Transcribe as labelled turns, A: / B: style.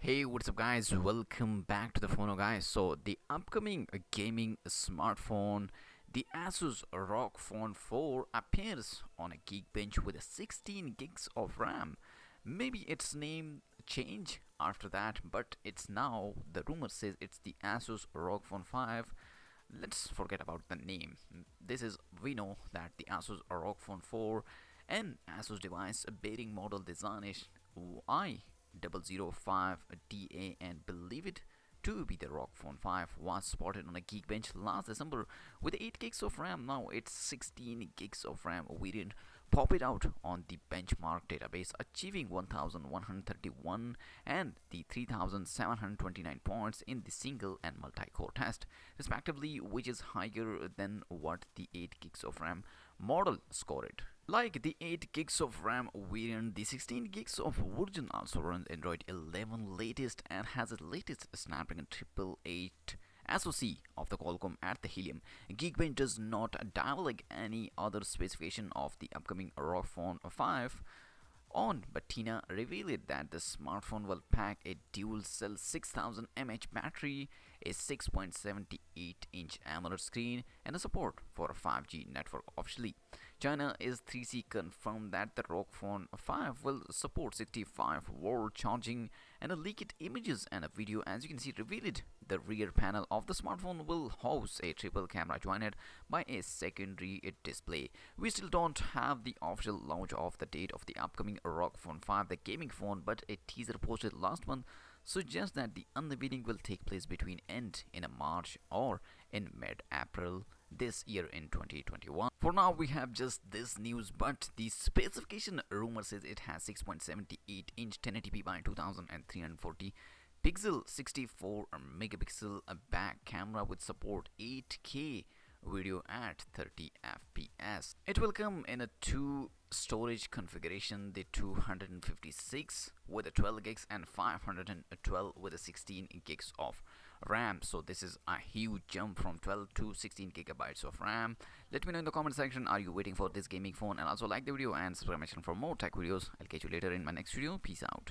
A: Hey, what's up, guys? Welcome back to the TheFonoGuy. So, the upcoming gaming smartphone, the Asus ROG Phone 4, appears on a Geekbench with a 16 gigs of RAM. Maybe its name change after that, but it's now, the rumor says it's the Asus ROG Phone 5. Let's forget about the name. We know that the Asus ROG Phone 4, an Asus device bearing model designation I005DA and believe it to be the ROG Phone 5 was spotted on a Geekbench last December with 8 gigs of RAM. Now it's 16 gigs of RAM variant pop it out on the benchmark database, achieving 1131 and the 3729 points in the single and multi-core test respectively, which is higher than what the 8 gigs of RAM model scored. Like the 8 gigs of RAM variant, the 16 gigs of version also runs Android 11 latest and has its latest Snapdragon 888 SoC of the Qualcomm at the Helium. Geekbench does not divulge any other specification of the upcoming ROG Phone 5 on, but Tina revealed that the smartphone will pack a dual cell 6000 mAh battery, a 6.78-inch AMOLED screen, and a support for a 5G network officially. China is 3C confirmed that the ROG Phone 5 will support 65-volt charging, and a leaked images and a video, as you can see, revealed the rear panel of the smartphone will house a triple camera joined by a secondary display. We still don't have the official launch of the date of the upcoming ROG Phone 5, the gaming phone, but a teaser posted last month suggests that the unveiling will take place between end in March or in mid-April this year in 2021. For now, we have just this news, but the specification rumor says it has 6.78-inch 1080p by 2340 pixel 64 megapixel back camera with support 8K video at 30 fps. It will come in a two storage configuration, the 256 with a 12 gigs and 512 with a 16 gigs of RAM. So this is a huge jump from 12 to 16 gigabytes of RAM. Let me know in the comment section, are you waiting for this gaming phone? And also like the video and subscribe my channel for more tech videos. I'll catch you later in my next video. Peace out.